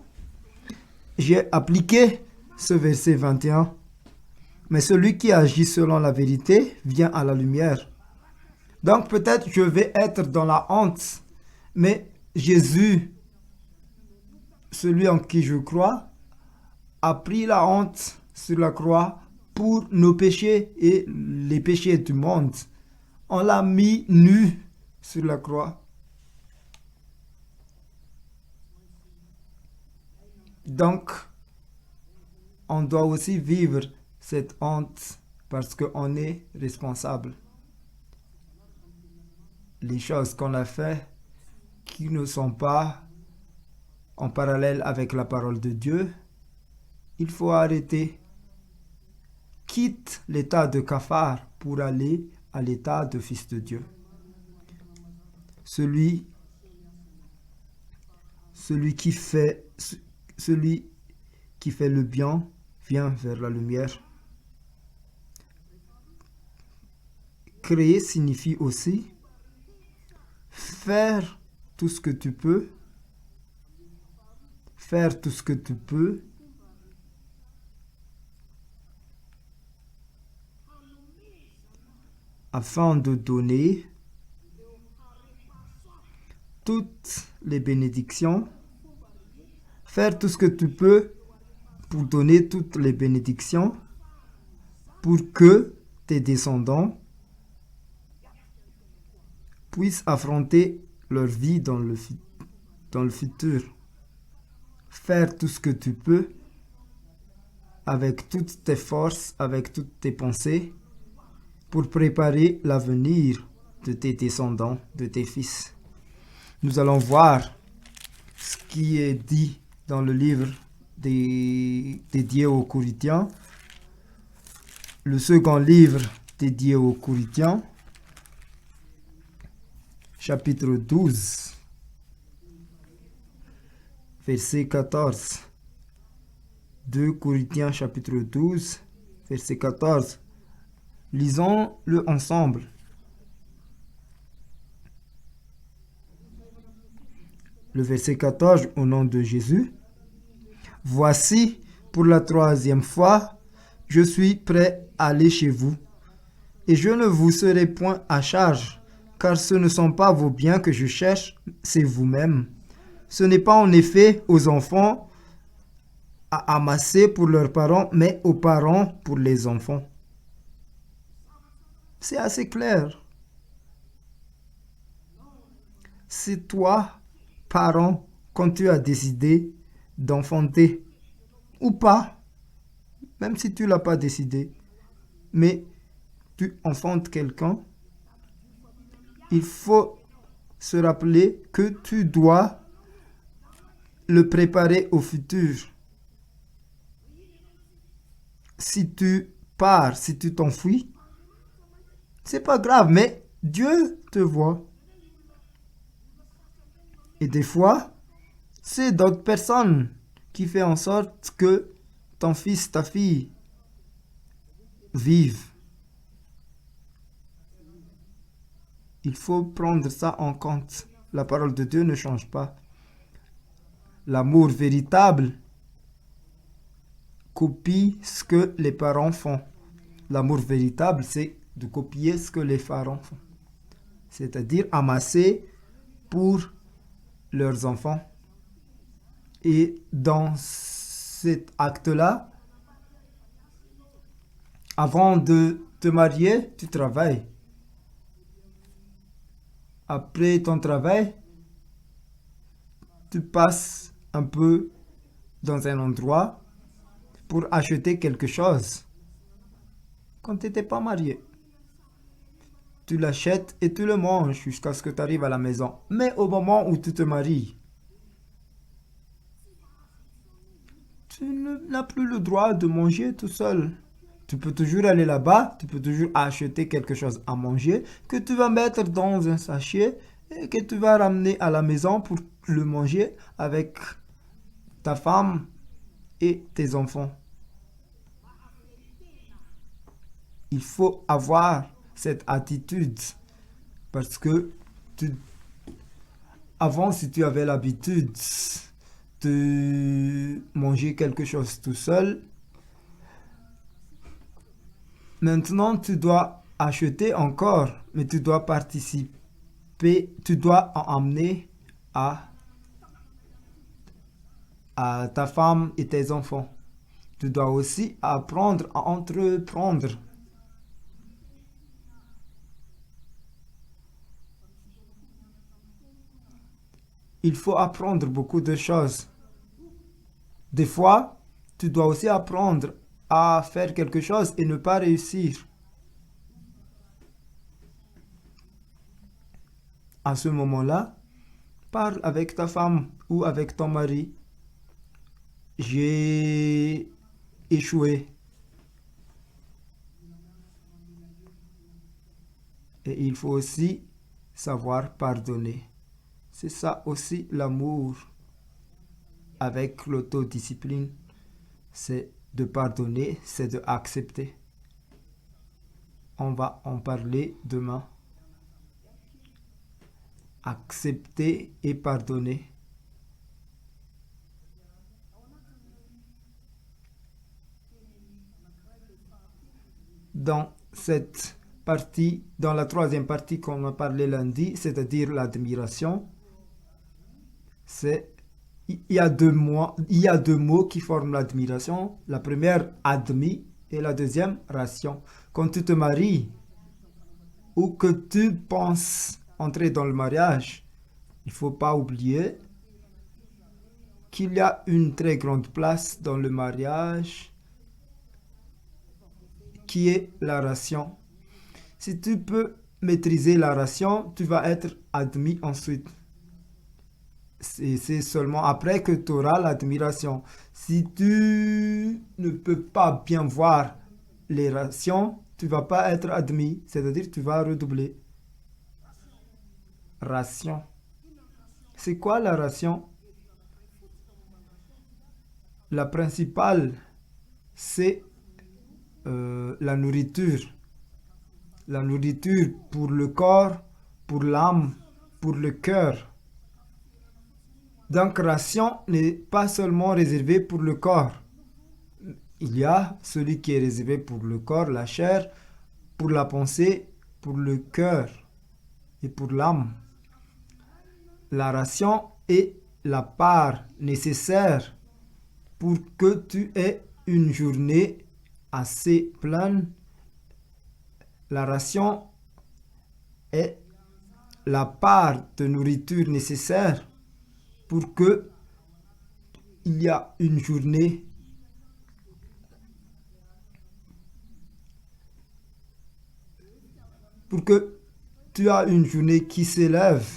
j'ai appliqué ce verset 21. Mais celui qui agit selon la vérité vient à la lumière. Donc peut-être je vais être dans la honte, mais Jésus, celui en qui je crois, a pris la honte sur la croix pour nos péchés et les péchés du monde. On l'a mis nu sur la croix. Donc, on doit aussi vivre cette honte parce qu'on est responsable. Les choses qu'on a fait qui ne sont pas en parallèle avec la parole de Dieu, il faut arrêter. Quitte l'état de cafard pour aller à l'état de fils de Dieu. Celui qui fait le bien vient vers la lumière. Créer signifie aussi faire tout ce que tu peux, faire tout ce que tu peux afin de donner toutes les bénédictions, faire tout ce que tu peux pour donner toutes les bénédictions pour que tes descendants puissent affronter leur vie dans le futur. Faire tout ce que tu peux avec toutes tes forces, avec toutes tes pensées pour préparer l'avenir de tes descendants, de tes fils. Nous allons voir ce qui est dit dans le livre dédié aux Corinthiens, le second livre dédié aux Corinthiens, chapitre 12, verset 14. 2 Corinthiens chapitre 12, verset 14. Lisons-le ensemble. Le verset 14, au nom de Jésus. Voici, pour la 3e fois, je suis prêt à aller chez vous, et je ne vous serai point à charge, car ce ne sont pas vos biens que je cherche, c'est vous-même. Ce n'est pas en effet aux enfants à amasser pour leurs parents, mais aux parents pour les enfants. C'est assez clair. C'est toi, parent, quand tu as décidé d'enfanter, ou pas, même si tu ne l'as pas décidé, mais tu enfantes quelqu'un, il faut se rappeler que tu dois le préparer au futur. Si tu pars, si tu t'enfuis, c'est pas grave, mais Dieu te voit. Et des fois, c'est d'autres personnes qui font en sorte que ton fils, ta fille vivent. Il faut prendre ça en compte. La parole de Dieu ne change pas. L'amour véritable copie ce que les parents font. L'amour véritable, c'est de copier ce que les parents font. C'est-à-dire amasser pour leurs enfants. Et dans cet acte-là, avant de te marier, tu travailles. Après ton travail, tu passes un peu dans un endroit pour acheter quelque chose. Quand tu n'étais pas marié, tu l'achètes et tu le manges jusqu'à ce que tu arrives à la maison. Mais au moment où tu te maries, tu n'as plus le droit de manger tout seul. Tu peux toujours aller là-bas, tu peux toujours acheter quelque chose à manger que tu vas mettre dans un sachet et que tu vas ramener à la maison pour le manger avec ta femme et tes enfants. Il faut avoir cette attitude parce que avant, si tu avais l'habitude de manger quelque chose tout seul, maintenant tu dois acheter encore, mais tu dois participer, tu dois en amener à ta femme et tes enfants. Tu dois aussi apprendre à entreprendre. Il faut apprendre beaucoup de choses. Des fois, tu dois aussi apprendre à faire quelque chose et ne pas réussir. À ce moment-là, parle avec ta femme ou avec ton mari. J'ai échoué. Et il faut aussi savoir pardonner. C'est ça aussi l'amour avec l'autodiscipline. C'est de pardonner, c'est de accepter. On va en parler demain. accepter et pardonner. Dans cette partie, dans la troisième partie qu'on a parlé lundi, c'est-à-dire l'admiration, il y a deux mots qui forment l'admiration. La première, admis, et la deuxième, ration. Quand tu te maries ou que tu penses entrer dans le mariage, il ne faut pas oublier qu'il y a une très grande place dans le mariage qui est la ration. Si tu peux maîtriser la ration, tu vas être admis ensuite. C'est seulement après que tu auras l'admiration. Si tu ne peux pas bien voir les rations, tu vas pas être admis, c'est-à-dire tu vas redoubler. Ration. C'est quoi la ration? La principale, c'est la nourriture. La nourriture pour le corps, pour l'âme, pour le cœur. Donc, ration n'est pas seulement réservé pour le corps. Il y a celui qui est réservé pour le corps, la chair, pour la pensée, pour le cœur et pour l'âme. La ration est la part nécessaire pour que tu aies une journée assez pleine. La ration est la part de nourriture nécessaire pour que il y a une journée pour que tu as une journée qui s'élève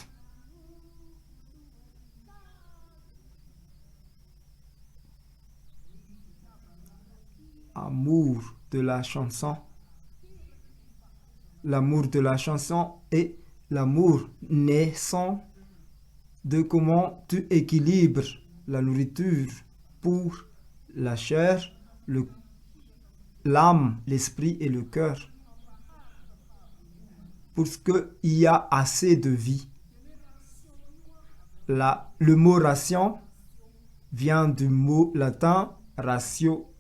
amour de la chanson. L'amour de la chanson est l'amour naissant de comment tu équilibres la nourriture pour la chair, l'âme, l'esprit et le cœur. Parce qu'il y a assez de vie. Le mot ration vient du mot latin ratio.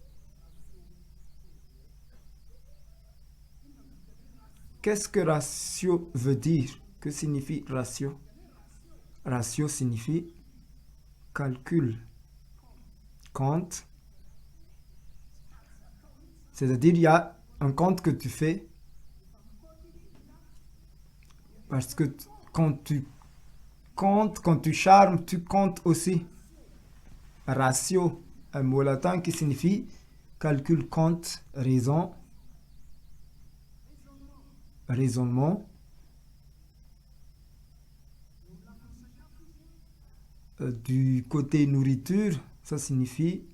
Qu'est-ce que ratio veut dire? Que signifie ratio? Ratio signifie calcul, compte. C'est-à-dire il y a un compte que tu fais parce que quand tu comptes, quand tu charmes, tu comptes aussi. Ratio, un mot latin qui signifie calcul, compte, raison, raisonnement. Du côté nourriture, ça signifie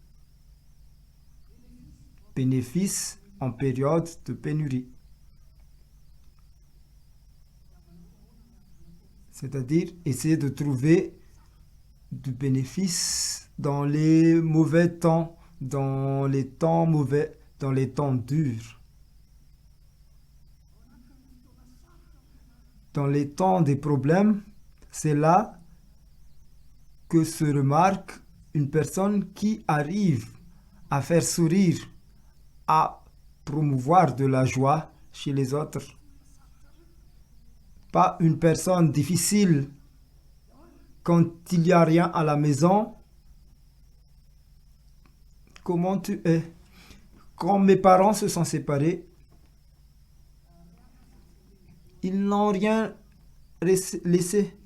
bénéfice en période de pénurie. C'est-à-dire essayer de trouver du bénéfice dans les mauvais temps, dans les temps mauvais, dans les temps durs. Dans les temps des problèmes, c'est là que se remarque une personne qui arrive à faire sourire, à promouvoir de la joie chez les autres. Pas une personne difficile quand il n'y a rien à la maison. Comment tu es? Quand mes parents se sont séparés, ils n'ont rien laissé.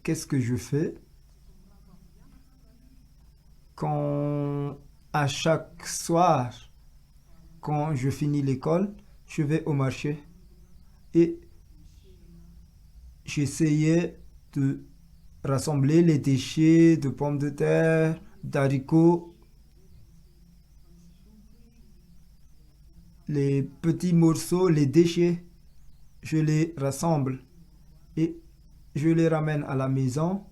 Qu'est-ce que je fais? Quand à chaque soir, quand je finis l'école, je vais au marché et j'essayais de rassembler les déchets de pommes de terre, d'haricots, les petits morceaux, les déchets, je les rassemble et je les ramène à la maison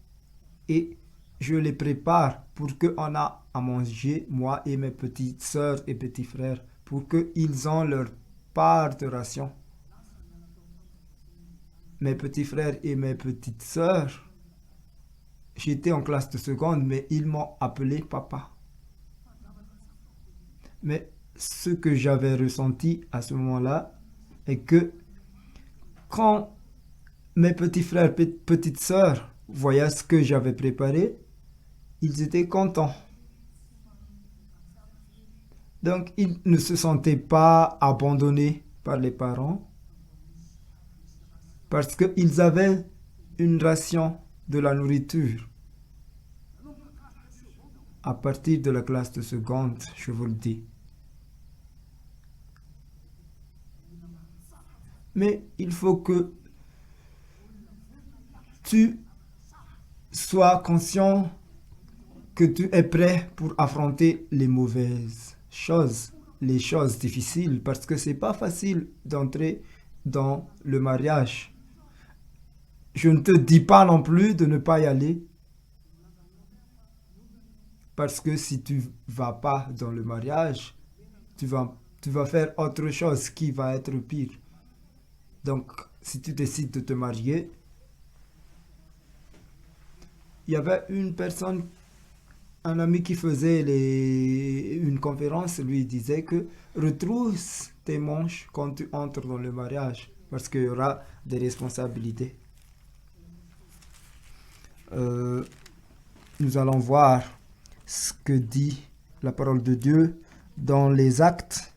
et je les prépare pour qu'on a à manger, moi et mes petites sœurs et petits frères, pour qu'ils aient leur part de ration. mes petits frères et mes petites sœurs, j'étais en classe de seconde, mais ils m'ont appelé papa. Mais ce que j'avais ressenti à ce moment-là est que quand mes petits frères et petites sœurs voyaient ce que j'avais préparé, ils étaient contents. Donc, ils ne se sentaient pas abandonnés par les parents parce qu'ils avaient une ration de la nourriture. À partir de la classe de seconde, je vous le dis. Mais il faut que tu sois conscient que tu es prêt pour affronter les mauvaises choses, les choses difficiles, parce que c'est pas facile d'entrer dans le mariage. Je ne te dis pas non plus de ne pas y aller, parce que si tu vas pas dans le mariage, tu vas faire autre chose qui va être pire. Donc, si tu décides de te marier, il y avait une personne, un ami qui faisait une conférence, lui disait que retrousse tes manches quand tu entres dans le mariage, parce qu'il y aura des responsabilités. Nous allons voir ce que dit la parole de Dieu dans les Actes.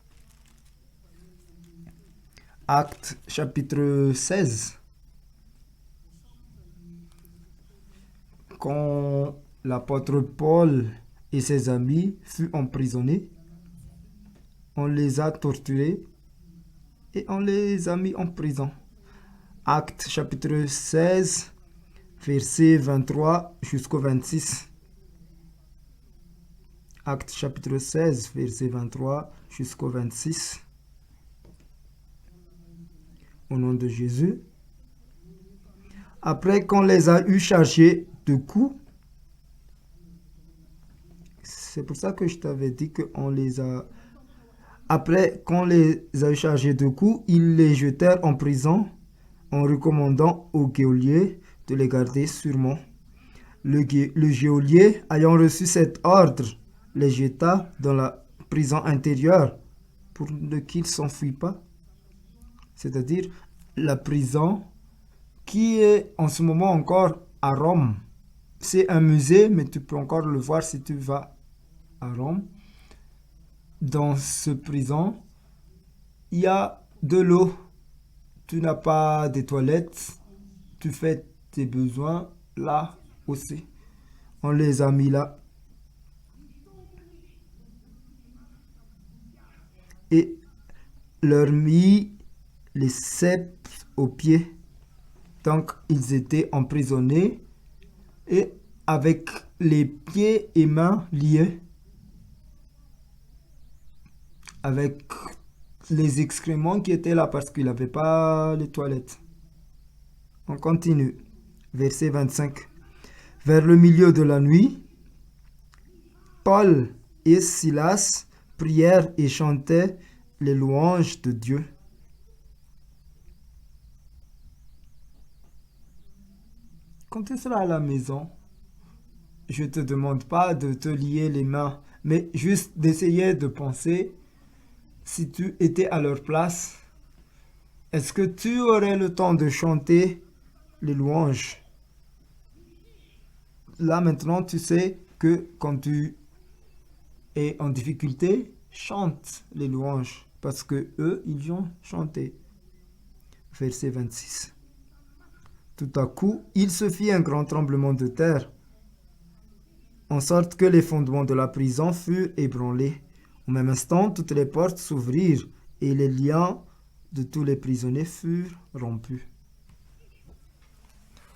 Actes chapitre 16. Quand l'apôtre Paul et ses amis furent emprisonnés, on les a torturés et on les a mis en prison. Actes chapitre 16, verset 23 jusqu'au 26. Actes chapitre 16, verset 23 jusqu'au 26. Au nom de Jésus. Après qu'on les a eu chargés de coups, c'est pour ça que je t'avais dit qu'on les a... Après qu'on les a eu chargés de coups, ils les jetèrent en prison en recommandant au geôlier de les garder sûrement. Le geôlier, ayant reçu cet ordre, les jeta dans la prison intérieure pour qu'ils ne s'enfuient pas. C'est-à-dire la prison qui est en ce moment encore à Rome. C'est un musée, mais tu peux encore le voir si tu vas à Rome. Dans ce prison, il y a de l'eau. Tu n'as pas de toilettes. Tu fais tes besoins là aussi. On les a mis là. Et leur mit les ceps aux pieds. Donc, ils étaient emprisonnés et avec les pieds et mains liés, avec les excréments qui étaient là parce qu'il n'avait pas les toilettes. On continue. Verset 25. Vers le milieu de la nuit, Paul et Silas prièrent et chantaient les louanges de Dieu. Quand tu seras à la maison, je ne te demande pas de te lier les mains, mais juste d'essayer de penser, si tu étais à leur place, est-ce que tu aurais le temps de chanter les louanges? Là maintenant, tu sais que quand tu es en difficulté, chante les louanges, parce que eux, ils ont chanté. Verset 26. Tout à coup, il se fit un grand tremblement de terre, en sorte que les fondements de la prison furent ébranlés. Au même instant, toutes les portes s'ouvrirent et les liens de tous les prisonniers furent rompus.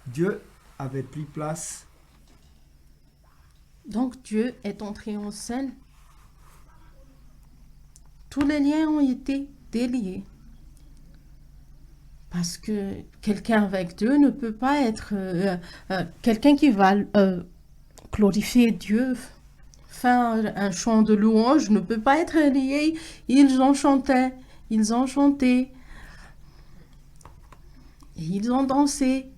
Dieu avait pris place. Donc Dieu est entré en scène. Tous les liens ont été déliés. Parce que quelqu'un avec Dieu ne peut pas être... quelqu'un qui va glorifier Dieu, faire un chant de louange, ne peut pas être lié. Ils ont chanté. Et ils ont dansé.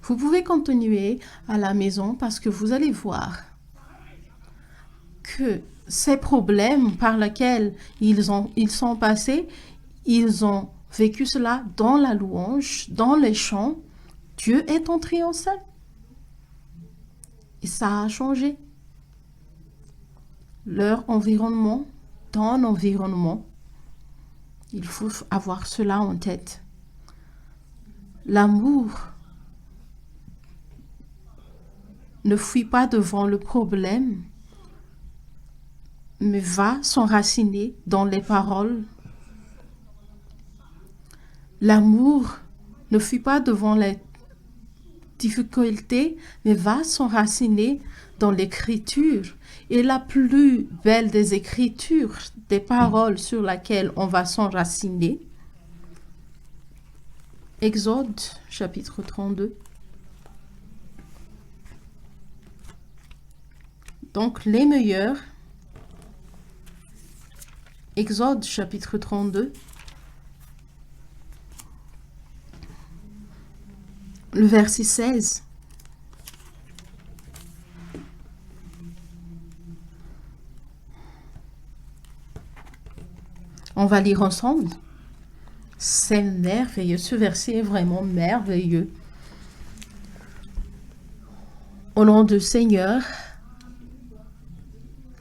Vous pouvez continuer à la maison parce que vous allez voir que ces problèmes par lesquels ils sont passés, ils ont vécu cela dans la louange, dans les chants. Dieu est entré en scène. Et ça a changé leur environnement, ton environnement. Il faut avoir cela en tête. L'amour ne fuit pas devant le problème, mais va s'enraciner dans les paroles. L'amour ne fuit pas devant les difficultés, mais va s'enraciner dans l'écriture. Et la plus belle des écritures, des paroles sur lesquelles on va s'enraciner, Exode, chapitre 32. Donc, les meilleurs, Exode, chapitre 32, le verset 16. On va lire ensemble. C'est merveilleux, ce verset est vraiment merveilleux. Au nom du Seigneur,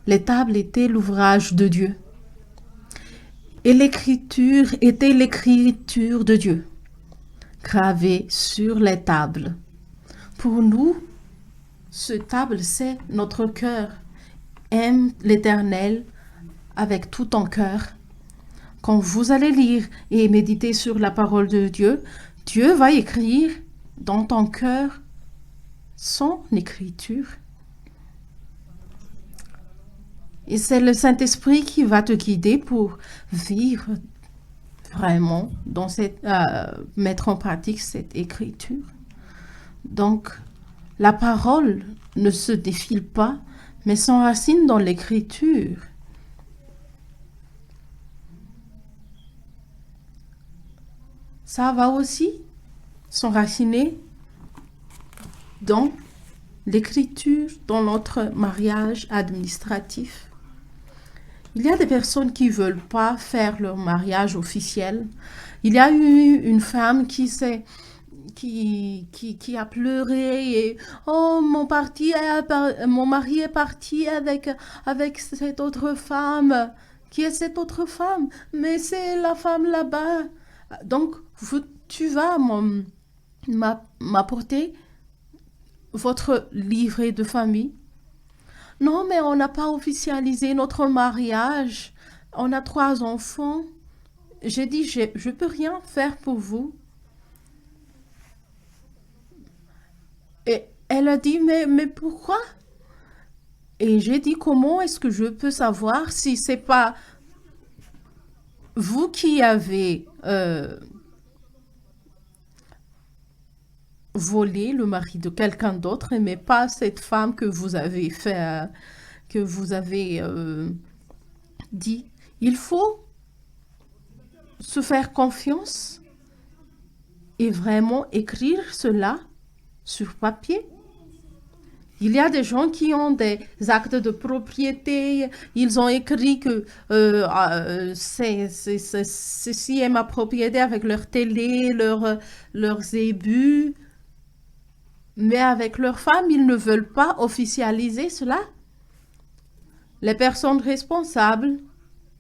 les tables étaient l'ouvrage de Dieu. Et l'écriture était l'écriture de Dieu, gravée sur les tables. Pour nous, ce table, c'est notre cœur. Aime l'Éternel avec tout ton cœur. Quand vous allez lire et méditer sur la parole de Dieu, Dieu va écrire dans ton cœur son écriture. Et c'est le Saint-Esprit qui va te guider pour vivre vraiment, mettre en pratique cette écriture. Donc, la parole ne se défile pas, mais s'enracine dans l'écriture. Ça va aussi s'enraciner dans l'écriture, dans notre mariage administratif. Il y a des personnes qui ne veulent pas faire leur mariage officiel. Il y a eu une femme qui a pleuré et « Oh, mon mari est parti avec cette autre femme. Qui est cette autre femme? Mais c'est la femme là-bas. » Donc, tu vas m'apporter votre livret de famille. Non, mais on n'a pas officialisé notre mariage. On a 3 enfants. J'ai dit, je ne peux rien faire pour vous. Et elle a dit, mais pourquoi? Et j'ai dit, comment est-ce que je peux savoir si ce n'est pas vous qui avez volé le mari de quelqu'un d'autre, mais pas cette femme que vous avez fait, que vous avez dit. Il faut se faire confiance et vraiment écrire cela sur papier. Il y a des gens qui ont des actes de propriété, ils ont écrit que ceci est ma propriété avec leur télé, leurs ébus. Mais avec leur femme, ils ne veulent pas officialiser cela. Les personnes responsables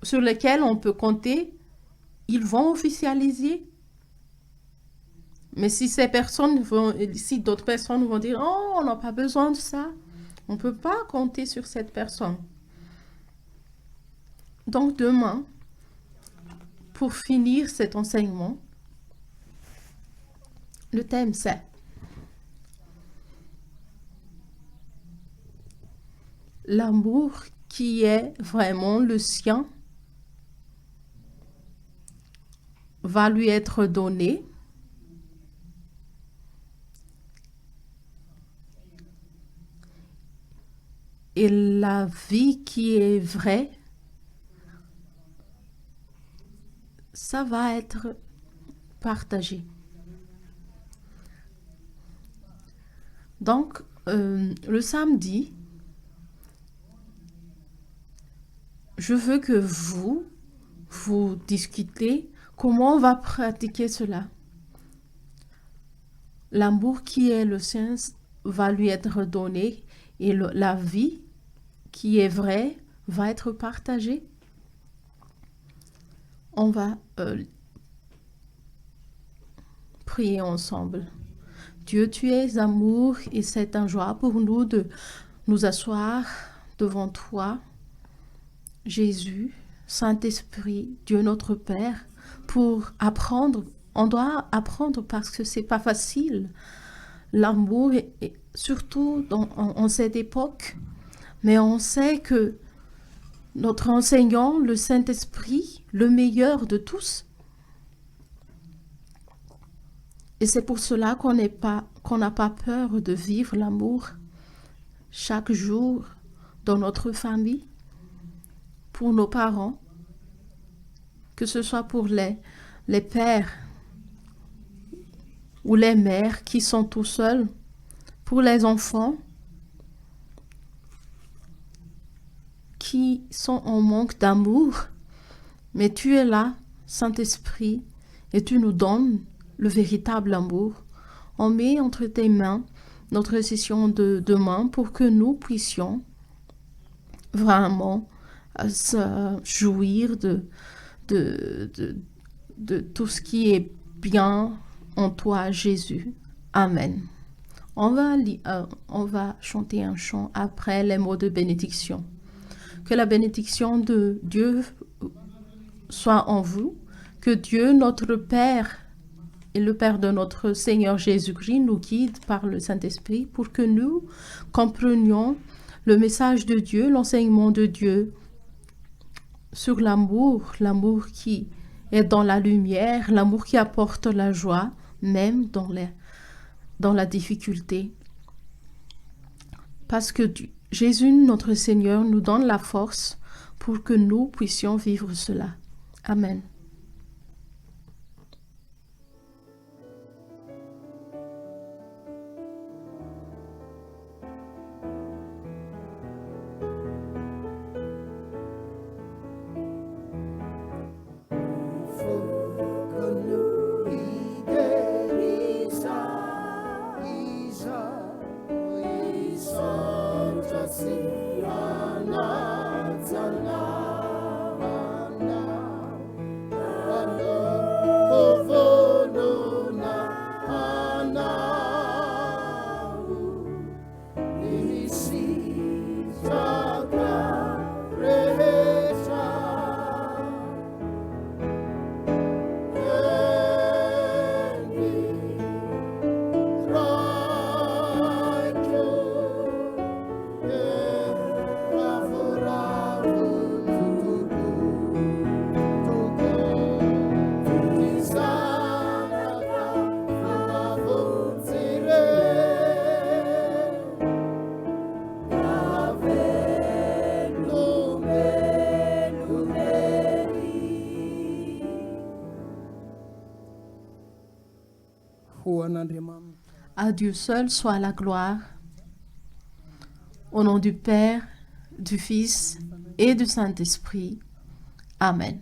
sur lesquelles on peut compter, ils vont officialiser. Mais si d'autres personnes vont dire « Oh, on n'a pas besoin de ça », on ne peut pas compter sur cette personne. Donc demain, pour finir cet enseignement, le thème c'est l'amour qui est vraiment le sien va lui être donné. Et la vie qui est vraie, ça va être partagé. Donc, le samedi, je veux que vous discutez comment on va pratiquer cela. L'amour qui est le sien va lui être donné et la vie qui est vraie va être partagée. On va prier ensemble. Dieu, tu es amour et c'est une joie pour nous de nous asseoir devant toi, Jésus, Saint-Esprit, Dieu notre Père, pour apprendre. On doit apprendre parce que c'est pas facile. L'amour, surtout en cette époque, mais on sait que notre enseignant, le Saint-Esprit, le meilleur de tous. Et c'est pour cela qu'on n'a pas peur de vivre l'amour chaque jour dans notre famille, pour nos parents, que ce soit pour les pères ou les mères qui sont tout seuls, pour les enfants qui sont en manque d'amour. Mais tu es là, Saint-Esprit, et tu nous donnes le véritable amour. On met entre tes mains notre session de demain pour que nous puissions vraiment se jouir de tout ce qui est bien en toi, Jésus. Amen. On va chanter un chant après les mots de bénédiction. Que la bénédiction de Dieu soit en vous, que Dieu, notre Père, et le Père de notre Seigneur Jésus-Christ nous guide par le Saint-Esprit pour que nous comprenions le message de Dieu, l'enseignement de Dieu sur l'amour qui est dans la lumière, l'amour qui apporte la joie, même dans la difficulté. Parce que Jésus, notre Seigneur, nous donne la force pour que nous puissions vivre cela. Amen. À Dieu seul soit la gloire, au nom du Père, du Fils et du Saint-Esprit. Amen.